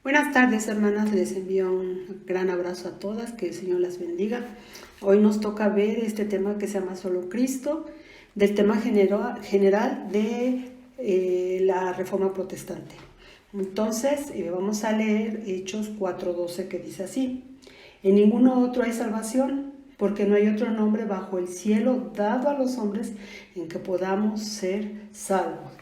Buenas tardes, hermanas. Les envío un gran abrazo a todas. Que el Señor las bendiga. Hoy nos toca ver este tema que se llama Solo Cristo, del tema general de la Reforma Protestante. Entonces, vamos a leer Hechos 4:12, que dice así: En ninguno otro hay salvación, porque no hay otro nombre bajo el cielo dado a los hombres en que podamos ser salvos.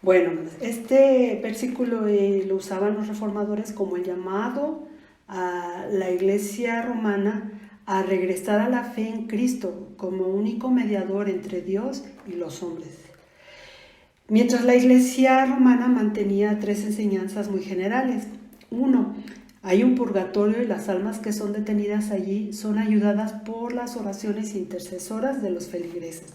Bueno, este versículo lo usaban los reformadores como el llamado a la Iglesia romana a regresar a la fe en Cristo como único mediador entre Dios y los hombres. Mientras la Iglesia romana mantenía tres enseñanzas muy generales. 1. Hay un purgatorio y las almas que son detenidas allí son ayudadas por las oraciones intercesoras de los feligreses.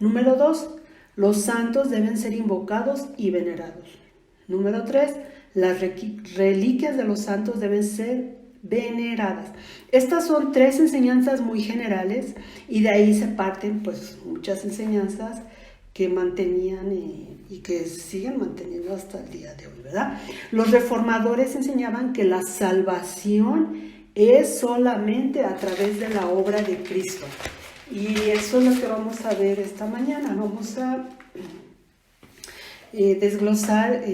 Número 2. Los santos deben ser invocados y venerados. Número 3. Las reliquias de los santos deben ser veneradas. Estas son tres enseñanzas muy generales y de ahí se parten pues muchas enseñanzas que mantenían y que siguen manteniendo hasta el día de hoy, ¿verdad? Los reformadores enseñaban que la salvación es solamente a través de la obra de Cristo. Y eso es lo que vamos a ver esta mañana. Vamos a desglosar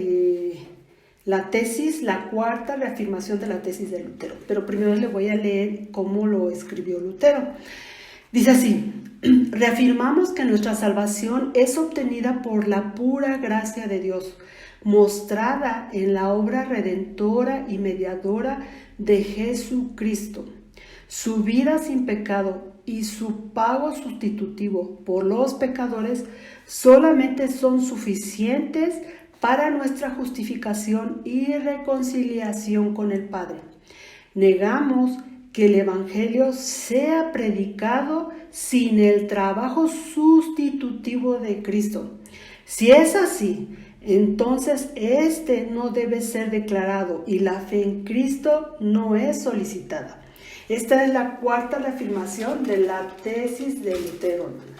la tesis, la cuarta reafirmación de la tesis de Lutero. Pero primero le voy a leer cómo lo escribió Lutero. Dice así: reafirmamos que nuestra salvación es obtenida por la pura gracia de Dios, mostrada en la obra redentora y mediadora de Jesucristo. Su vida sin pecado y su pago sustitutivo por los pecadores solamente son suficientes para nuestra justificación y reconciliación con el Padre. Negamos que el Evangelio sea predicado sin el trabajo sustitutivo de Cristo. Si es así, entonces este no debe ser declarado y la fe en Cristo no es solicitada. Esta es la cuarta reafirmación de la tesis de Lutero, hermana,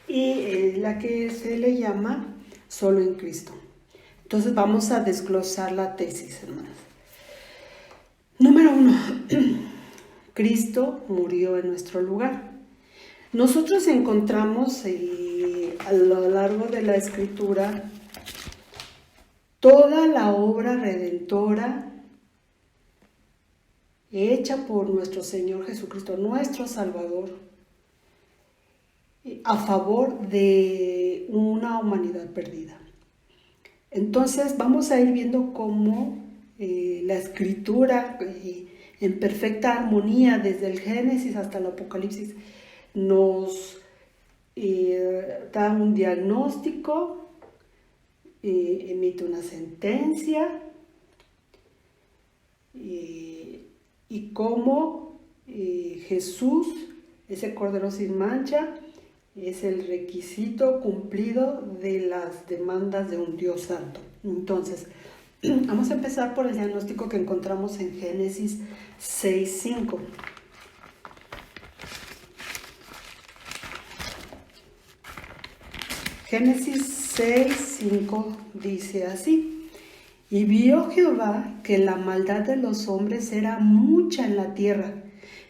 y la que se le llama Solo en Cristo. Entonces vamos a desglosar la tesis, hermanas. Número 1. Cristo murió en nuestro lugar. Nosotros encontramos a lo largo de la Escritura toda la obra redentora hecha por nuestro Señor Jesucristo, nuestro Salvador, a favor de una humanidad perdida. Entonces vamos a ir viendo cómo la Escritura, en perfecta armonía desde el Génesis hasta el Apocalipsis, nos da un diagnóstico, emite una sentencia, y cómo Jesús, ese Cordero sin mancha, es el requisito cumplido de las demandas de un Dios santo. Entonces, vamos a empezar por el diagnóstico que encontramos en Génesis 6:5. Génesis 6:5 dice así: Y vio Jehová que la maldad de los hombres era mucha en la tierra,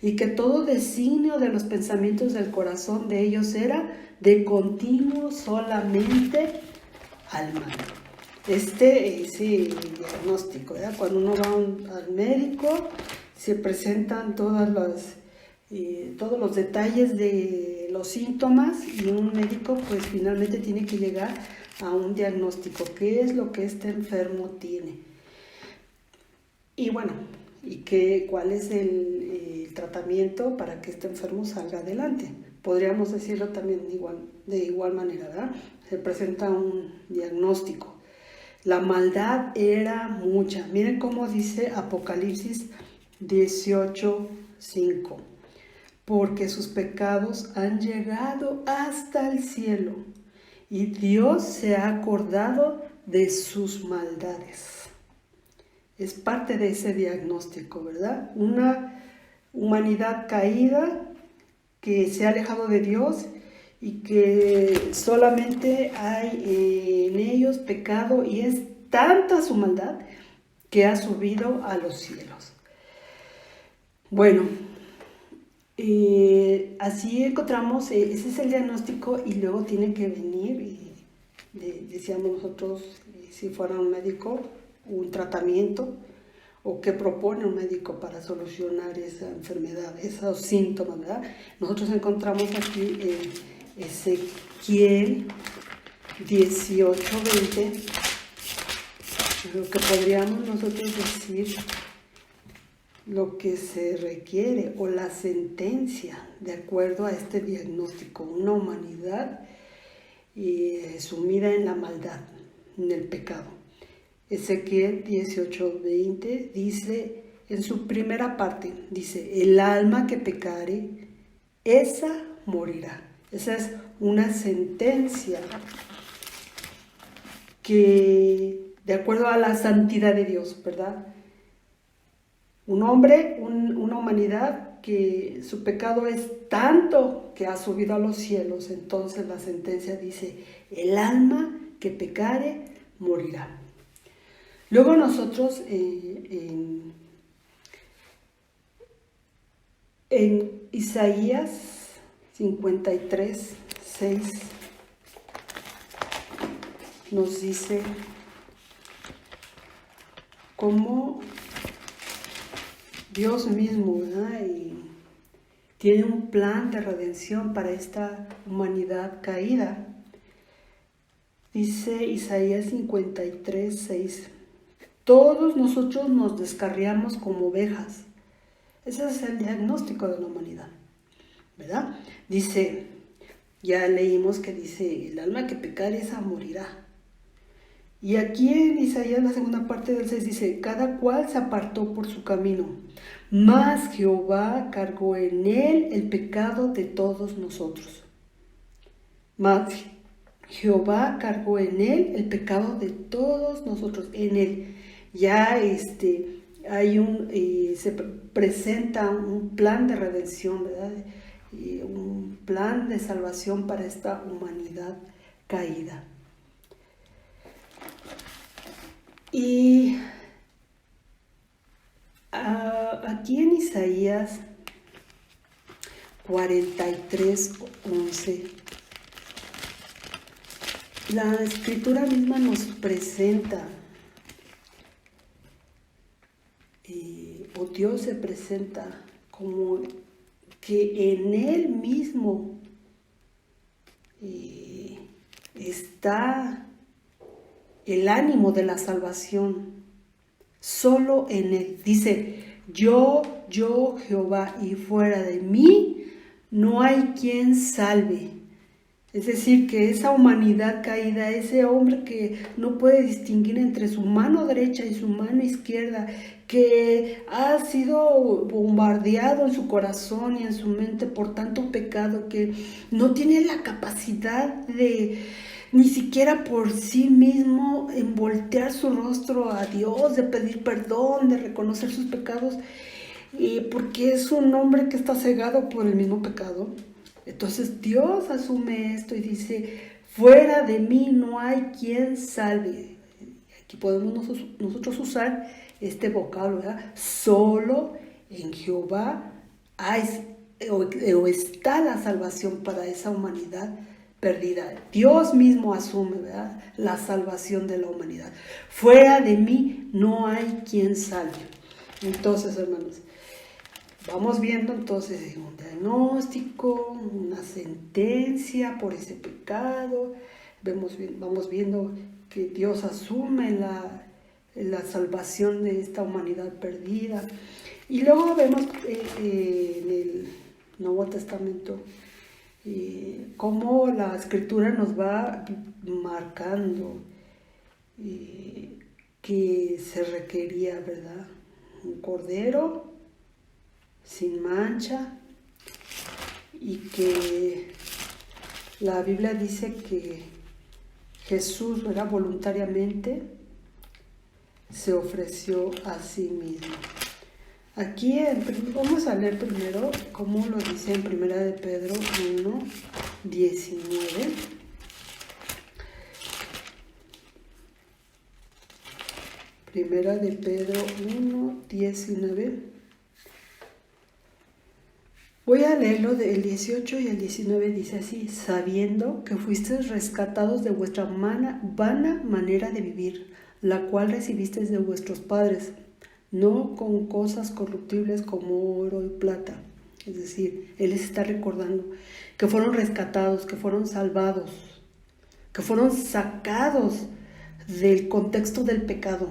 y que todo designio de los pensamientos del corazón de ellos era de continuo solamente al mal. Ese diagnóstico, ¿verdad? Cuando uno va al médico, se presentan todos los detalles de los síntomas, y un médico pues finalmente tiene que llegar a un diagnóstico: qué es lo que este enfermo tiene, y bueno, cuál es el tratamiento para que este enfermo salga adelante. Podríamos decirlo también de igual manera, ¿verdad? Se presenta un diagnóstico. La maldad era mucha. Miren cómo dice Apocalipsis 18:5: porque sus pecados han llegado hasta el cielo, y Dios se ha acordado de sus maldades. Es parte de ese diagnóstico, ¿verdad? Una humanidad caída que se ha alejado de Dios y que solamente hay en ellos pecado, y es tanta su maldad que ha subido a los cielos. Bueno, así encontramos, ese es el diagnóstico, y luego tiene que venir, decíamos nosotros, si fuera un médico, un tratamiento, o qué propone un médico para solucionar esa enfermedad, esos síntomas, ¿verdad? Nosotros encontramos aquí en Ezequiel 18:20, lo que podríamos nosotros decir, lo que se requiere o la sentencia de acuerdo a este diagnóstico, una humanidad sumida en la maldad, en el pecado. Ezequiel 18:20 dice, en su primera parte, dice, el alma que pecare, esa morirá. Esa es una sentencia que, de acuerdo a la santidad de Dios, ¿verdad? Un hombre, una humanidad que su pecado es tanto que ha subido a los cielos, entonces la sentencia dice, el alma que pecare morirá. Luego nosotros en Isaías 53:6 nos dice cómo Dios mismo, ¿verdad? Y tiene un plan de redención para esta humanidad caída. Dice Isaías 53:6, todos nosotros nos descarriamos como ovejas. Ese es el diagnóstico de la humanidad, ¿verdad? Dice, ya leímos que dice, el alma que pecare esa morirá. Y aquí en Isaías, la segunda parte del 6, dice, cada cual se apartó por su camino, mas Jehová cargó en él el pecado de todos nosotros. Mas Jehová cargó en él el pecado de todos nosotros. En él ya hay se presenta un plan de redención, ¿verdad? Un plan de salvación para esta humanidad caída. Y aquí en Isaías 43:11, la escritura misma nos presenta, o Dios se presenta como que en Él mismo está el ánimo de la salvación, solo en Él. Dice, yo Jehová, y fuera de mí no hay quien salve. Es decir, que esa humanidad caída, ese hombre que no puede distinguir entre su mano derecha y su mano izquierda, que ha sido bombardeado en su corazón y en su mente por tanto pecado, que no tiene la capacidad de ni siquiera por sí mismo en voltear su rostro a Dios, de pedir perdón, de reconocer sus pecados, porque es un hombre que está cegado por el mismo pecado. Entonces Dios asume esto y dice, fuera de mí no hay quien salve. Aquí podemos nosotros usar este vocablo, ¿verdad? Solo en Jehová o está la salvación para esa humanidad perdida. Dios mismo asume, ¿verdad?, la salvación de la humanidad. Fuera de mí no hay quien salve. Entonces, hermanos, vamos viendo entonces un diagnóstico, una sentencia por ese pecado. Vamos viendo que Dios asume la salvación de esta humanidad perdida. Y luego vemos en el Nuevo Testamento cómo la Escritura nos va marcando que se requería, ¿verdad?, un cordero sin mancha, y que la Biblia dice que Jesús, ¿verdad?, voluntariamente se ofreció a sí mismo. Aquí vamos a leer primero cómo lo dice en 1 de Pedro 1:19. Primera de Pedro 1:19. Voy a leerlo del 18 y el 19, dice así: sabiendo que fuisteis rescatados de vuestra vana manera de vivir, la cual recibisteis de vuestros padres, no con cosas corruptibles como oro y plata. Es decir, Él les está recordando que fueron rescatados, que fueron salvados, que fueron sacados del contexto del pecado,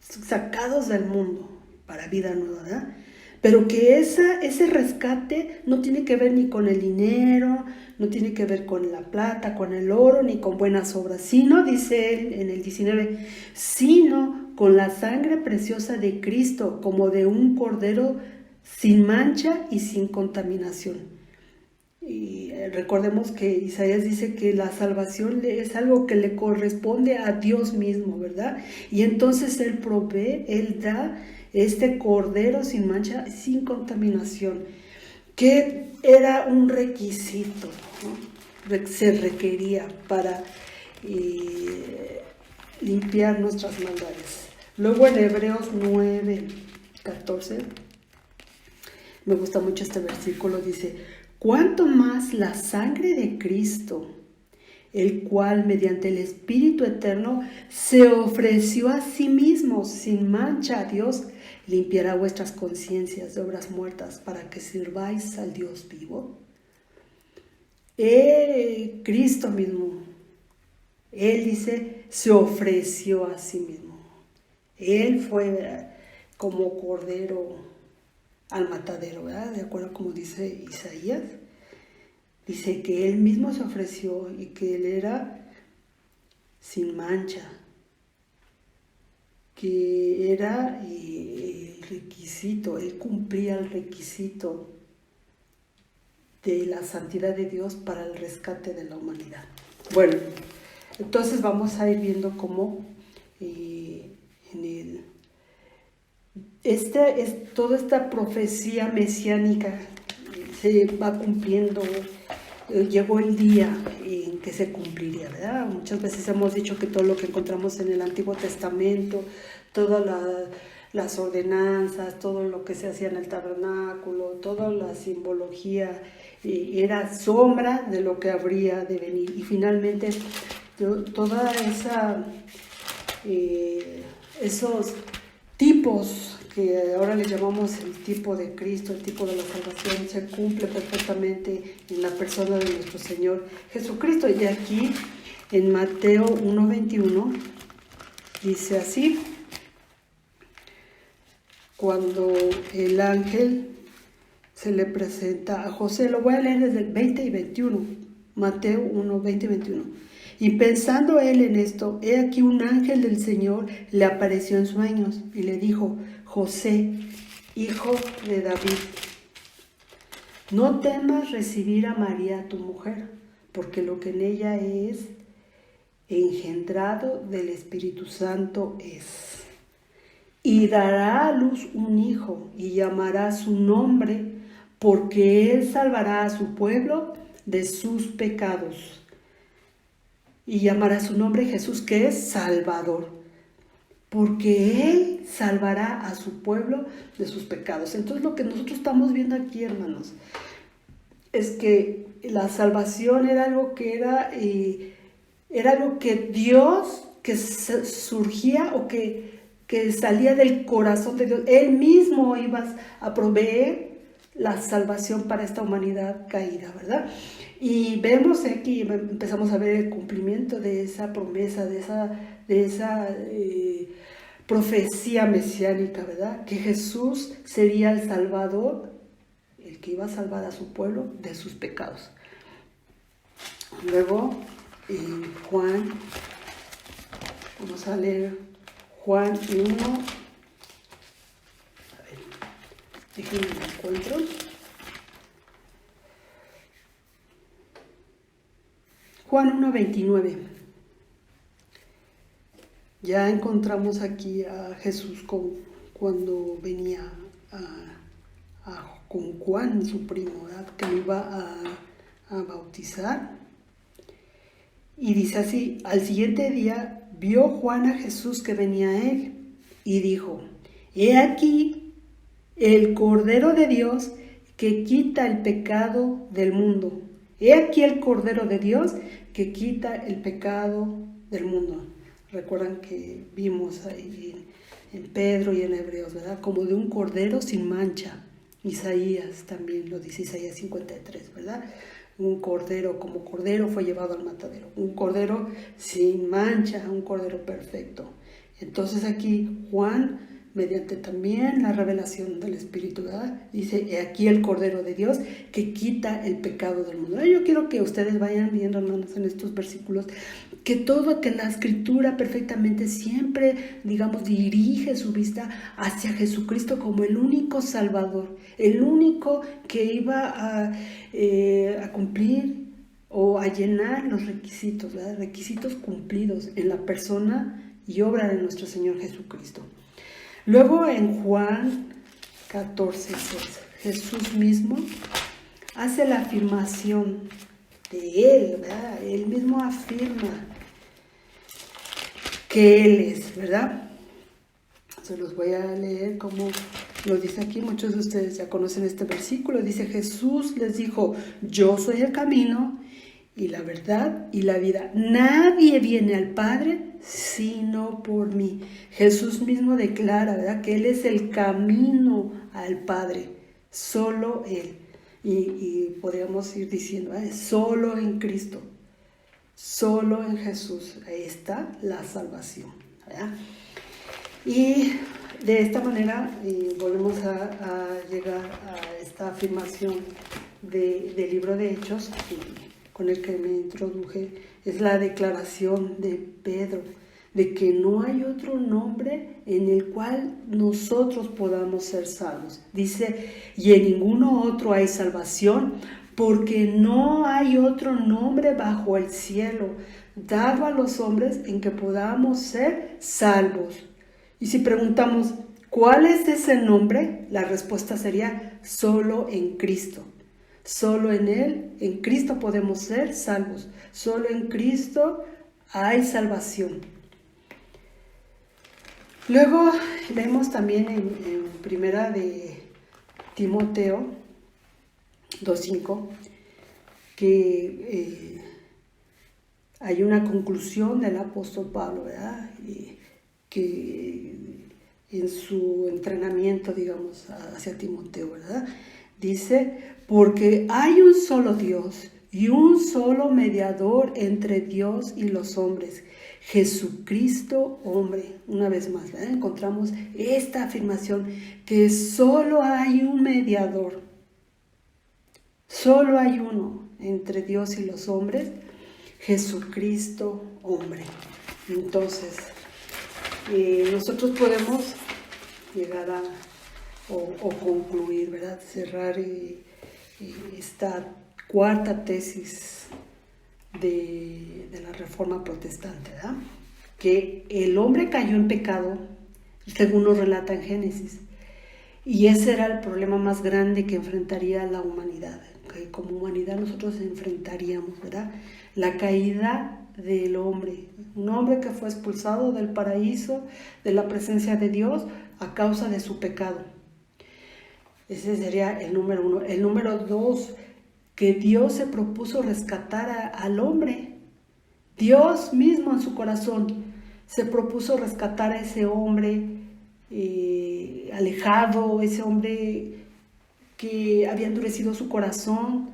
sacados del mundo para vida nueva, ¿verdad? Pero que ese rescate no tiene que ver ni con el dinero, no tiene que ver con la plata, con el oro, ni con buenas obras, sino, dice él en el 19, sino con la sangre preciosa de Cristo, como de un cordero sin mancha y sin contaminación. Y recordemos que Isaías dice que la salvación es algo que le corresponde a Dios mismo, ¿verdad? Y entonces Él provee, Él da este cordero sin mancha, sin contaminación, que era un requisito, ¿no? Se requería para limpiar nuestras maldades. Luego en Hebreos 9:14, me gusta mucho este versículo, dice: cuánto más la sangre de Cristo, el cual mediante el Espíritu Eterno se ofreció a sí mismo sin mancha a Dios, limpiará vuestras conciencias de obras muertas para que sirváis al Dios vivo. Cristo mismo, Él dice, se ofreció a sí mismo. Él fue como cordero al matadero, ¿verdad? De acuerdo a como dice Isaías. Dice que Él mismo se ofreció y que Él era sin mancha, que era el requisito, Él cumplía el requisito de la santidad de Dios para el rescate de la humanidad. Bueno, entonces vamos a ir viendo cómo toda esta profecía mesiánica se va cumpliendo. Llegó el día en que se cumpliría, ¿verdad? Muchas veces hemos dicho que todo lo que encontramos en el Antiguo Testamento, todas las ordenanzas, todo lo que se hacía en el tabernáculo, toda la simbología, era sombra de lo que habría de venir. Y finalmente, toda esos tipos que ahora le llamamos el tipo de Cristo, el tipo de la salvación, se cumple perfectamente en la persona de nuestro Señor Jesucristo. Y aquí en Mateo 1:21 dice así: cuando el ángel se le presenta a José, lo voy a leer desde el 20 y 21, Mateo 1:20 y 21. Y pensando él en esto, he aquí un ángel del Señor le apareció en sueños y le dijo: José, hijo de David, no temas recibir a María tu mujer, porque lo que en ella es engendrado del Espíritu Santo es. Y dará a luz un hijo y llamará su nombre, porque él salvará a su pueblo de sus pecados. Y llamará su nombre Jesús, que es Salvador, porque Él salvará a su pueblo de sus pecados. Entonces lo que nosotros estamos viendo aquí, hermanos, es que la salvación era algo que era algo que Dios, que surgía o que salía del corazón de Dios. Él mismo iba a proveer la salvación para esta humanidad caída, ¿verdad? Y vemos aquí, empezamos a ver el cumplimiento de esa promesa, de esa profecía mesiánica, ¿verdad? Que Jesús sería el Salvador, el que iba a salvar a su pueblo de sus pecados. Luego, Juan, vamos a leer Juan 1, a ver, déjenme lo encuentro. Juan 1:29. Ya encontramos aquí a Jesús cuando venía con Juan, su primo, ¿verdad? Que lo iba a bautizar. Y dice así: al siguiente día vio Juan a Jesús que venía a él y dijo: He aquí el Cordero de Dios que quita el pecado del mundo. He aquí el Cordero de Dios que quita el pecado del mundo. Recuerdan que vimos ahí en Pedro y en Hebreos, ¿verdad? Como de un cordero sin mancha. Isaías también lo dice, Isaías 53, ¿verdad? Un cordero, como cordero fue llevado al matadero. Un cordero sin mancha, un cordero perfecto. Entonces aquí Juan, mediante también la revelación del Espíritu, ¿verdad? Dice: He aquí el Cordero de Dios que quita el pecado del mundo. Yo quiero que ustedes vayan viendo, hermanos, en estos versículos, que la Escritura perfectamente siempre, digamos, dirige su vista hacia Jesucristo como el único Salvador, el único que iba a cumplir o a llenar los requisitos, ¿verdad? Requisitos cumplidos en la persona y obra de nuestro Señor Jesucristo. Luego en Juan 14:6, Jesús mismo hace la afirmación de Él, ¿verdad? Él mismo afirma que Él es, ¿verdad? Se los voy a leer como lo dice aquí. Muchos de ustedes ya conocen este versículo. Dice: Jesús les dijo: Yo soy el camino y la verdad y la vida. Nadie viene al Padre sino por mí. Jesús mismo declara, ¿verdad?, que Él es el camino al Padre, solo Él. Y podríamos ir diciendo, solo en Cristo, solo en Jesús, ahí está la salvación, ¿verdad? Y de esta manera volvemos a llegar a esta afirmación del libro de Hechos, con el que me introduje. Es la declaración de Pedro de que no hay otro nombre en el cual nosotros podamos ser salvos. Dice: y en ninguno otro hay salvación, porque no hay otro nombre bajo el cielo dado a los hombres en que podamos ser salvos. Y si preguntamos, ¿cuál es ese nombre? La respuesta sería: solo en Cristo. Solo en Él, en Cristo podemos ser salvos. Solo en Cristo hay salvación. Luego vemos también en primera de Timoteo 2:5 que hay una conclusión del apóstol Pablo, ¿verdad? Que en su entrenamiento, digamos, hacia Timoteo, ¿verdad? Dice: porque hay un solo Dios y un solo mediador entre Dios y los hombres, Jesucristo hombre. Una vez más, ¿verdad?, encontramos esta afirmación, que solo hay un mediador, solo hay uno entre Dios y los hombres, Jesucristo hombre. Entonces, nosotros podemos llegar a o concluir, ¿verdad?, cerrar esta cuarta tesis de la Reforma Protestante, ¿verdad?, que el hombre cayó en pecado, según nos relata en Génesis, y ese era el problema más grande que enfrentaría la humanidad, que como humanidad nosotros enfrentaríamos, ¿verdad?, la caída del hombre, un hombre que fue expulsado del paraíso, de la presencia de Dios, a causa de su pecado. Ese sería el número 1. El número 2, que Dios se propuso rescatar al hombre. Dios mismo en su corazón se propuso rescatar a ese hombre alejado, ese hombre que había endurecido su corazón,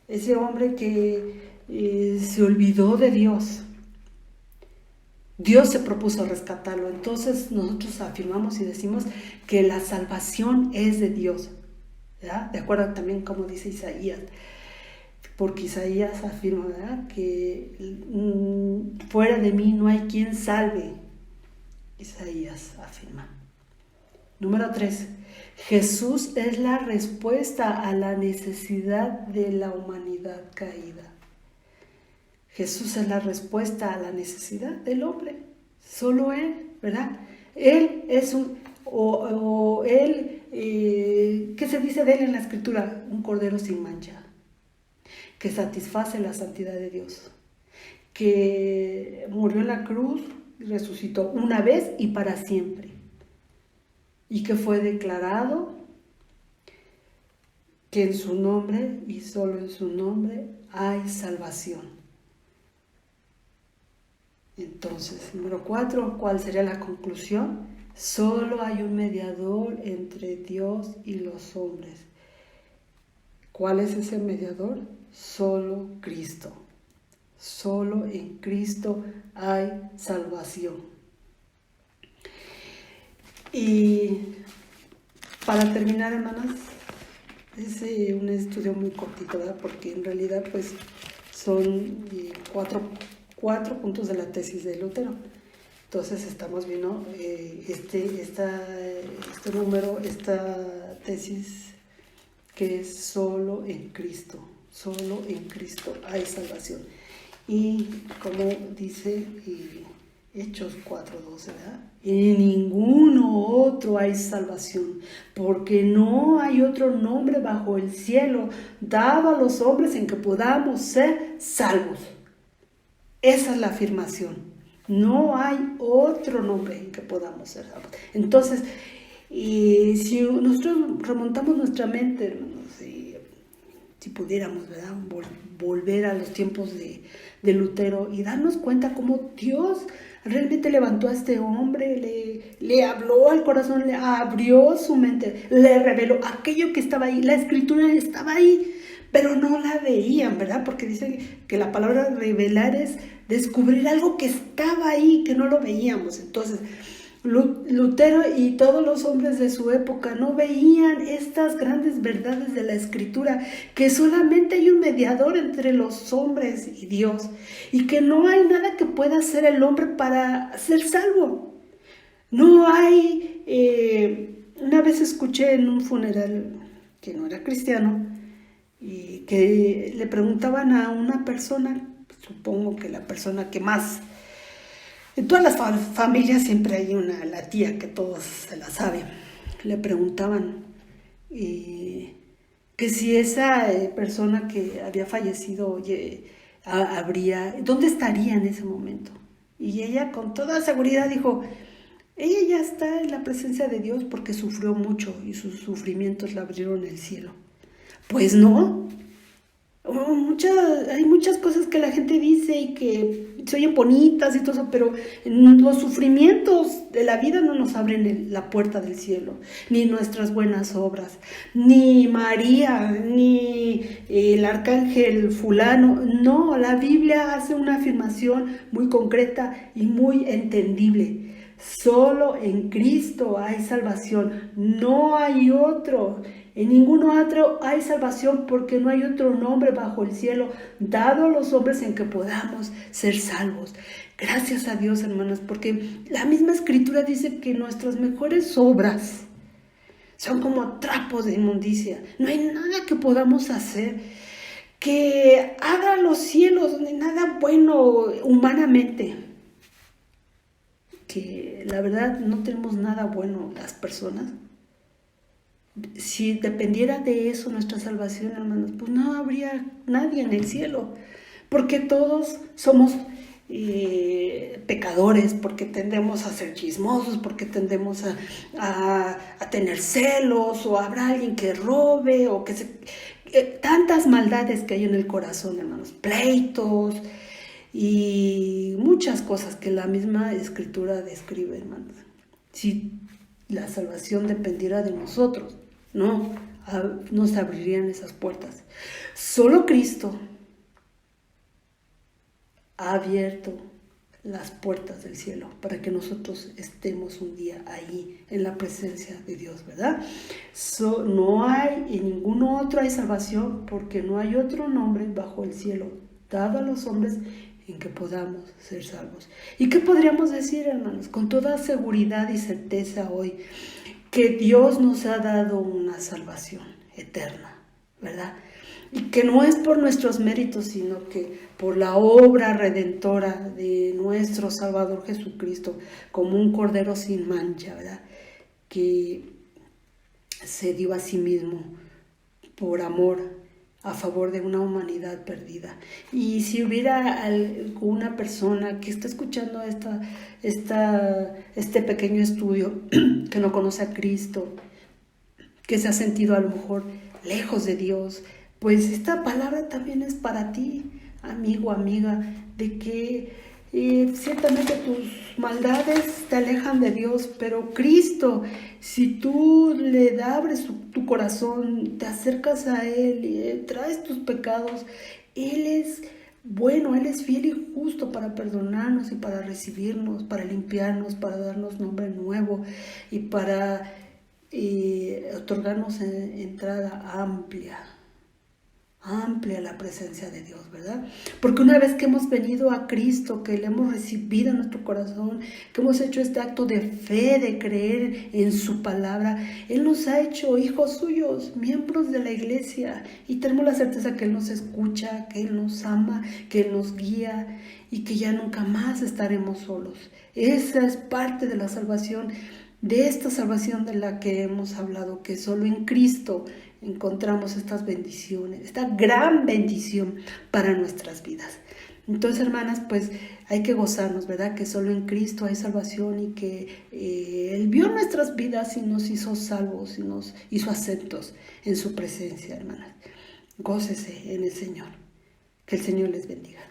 ese hombre que se olvidó de Dios. Dios se propuso rescatarlo. Entonces nosotros afirmamos y decimos que la salvación es de Dios, ¿verdad? De acuerdo también como dice Isaías, porque Isaías afirma, ¿verdad?, que fuera de mí no hay quien salve. Isaías afirma. Número 3, Jesús es la respuesta a la necesidad de la humanidad caída. Jesús es la respuesta a la necesidad del hombre, solo Él, ¿verdad? Él es ¿qué se dice de Él en la Escritura? Un cordero sin mancha, que satisface la santidad de Dios, que murió en la cruz resucitó una vez y para siempre, y que fue declarado que en su nombre y solo en su nombre hay salvación. Entonces, número 4, ¿cuál sería la conclusión? Solo hay un mediador entre Dios y los hombres. ¿Cuál es ese mediador? Solo Cristo. Solo en Cristo hay salvación. Y para terminar, hermanas, es un estudio muy cortito, ¿verdad? Porque en realidad pues son cuatro puntos de la tesis de Lutero. Entonces estamos viendo este número, esta tesis que es solo en Cristo hay salvación. Y como dice Hechos 4:12, ¿verdad? En ninguno otro hay salvación, porque no hay otro nombre bajo el cielo dado a los hombres en que podamos ser salvos. Esa es la afirmación. No hay otro nombre en que podamos ser salvos. Entonces, si nosotros remontamos nuestra mente, hermanos, si pudiéramos, ¿verdad?, volver a los tiempos de Lutero y darnos cuenta cómo Dios realmente levantó a este hombre, le habló al corazón, le abrió su mente, le reveló aquello que estaba ahí. La escritura estaba ahí, pero no la veían, ¿verdad? Porque dicen que la palabra revelar es descubrir algo que estaba ahí, que no lo veíamos. Entonces, Lutero y todos los hombres de su época no veían estas grandes verdades de la Escritura, que solamente hay un mediador entre los hombres y Dios, y que no hay nada que pueda hacer el hombre para ser salvo. No hay... una vez escuché en un funeral que no era cristiano, y que le preguntaban a una persona, supongo que la persona que más... En todas las familias siempre hay la tía que todos se la saben. Le preguntaban que si esa persona que había fallecido, ¿dónde estaría en ese momento? Y ella con toda seguridad dijo, ella ya está en la presencia de Dios porque sufrió mucho y sus sufrimientos le abrieron el cielo. Pues no. Hay muchas cosas que la gente dice y que se oyen bonitas y todo eso, pero los sufrimientos de la vida no nos abren la puerta del cielo, ni nuestras buenas obras, ni María, ni el arcángel fulano. No, la Biblia hace una afirmación muy concreta y muy entendible. Solo en Cristo hay salvación, no hay otro. En ningún otro hay salvación, porque no hay otro nombre bajo el cielo dado a los hombres en que podamos ser salvos. Gracias a Dios, hermanos, porque la misma Escritura dice que nuestras mejores obras son como trapos de inmundicia. No hay nada que podamos hacer que abra los cielos, no hay nada bueno humanamente. Que la verdad no tenemos nada bueno las personas. Si dependiera de eso nuestra salvación, hermanos, pues no habría nadie en el cielo, porque todos somos pecadores, porque tendemos a ser chismosos, porque tendemos a tener celos, o habrá alguien que robe, o que tantas maldades que hay en el corazón, hermanos, pleitos y muchas cosas que la misma Escritura describe, hermanos. Si la salvación dependiera de nosotros, no nos abrirían esas puertas. Solo Cristo ha abierto las puertas del cielo para que nosotros estemos un día ahí en la presencia de Dios, ¿verdad? No hay en ningún otro hay salvación, porque no hay otro nombre bajo el cielo dado a los hombres en que podamos ser salvos. ¿Y qué podríamos decir, hermanos? Con toda seguridad y certeza hoy, que Dios nos ha dado una salvación eterna, ¿verdad? Y que no es por nuestros méritos, sino que por la obra redentora de nuestro Salvador Jesucristo, como un cordero sin mancha, ¿verdad?, que se dio a sí mismo por amor a favor de una humanidad perdida. Y si hubiera alguna persona que está escuchando este pequeño estudio, que no conoce a Cristo, que se ha sentido a lo mejor lejos de Dios, pues esta palabra también es para ti, amigo, amiga, de que ciertamente tus maldades te alejan de Dios, pero Cristo, si tú le abres tu corazón, te acercas a Él y traes tus pecados, Él es bueno, Él es fiel y justo para perdonarnos y para recibirnos, para limpiarnos, para darnos nombre nuevo y para otorgarnos entrada amplia a la presencia de Dios, ¿verdad? Porque una vez que hemos venido a Cristo, que le hemos recibido en nuestro corazón, que hemos hecho este acto de fe, de creer en su palabra, Él nos ha hecho hijos suyos, miembros de la iglesia, y tenemos la certeza que Él nos escucha, que Él nos ama, que Él nos guía y que ya nunca más estaremos solos. Esa es parte de la salvación, de esta salvación de la que hemos hablado, que solo en Cristo encontramos estas bendiciones, esta gran bendición para nuestras vidas. Entonces, hermanas, pues hay que gozarnos, ¿verdad? Que solo en Cristo hay salvación y que Él vio nuestras vidas y nos hizo salvos y nos hizo aceptos en su presencia, hermanas. Gócese en el Señor. Que el Señor les bendiga.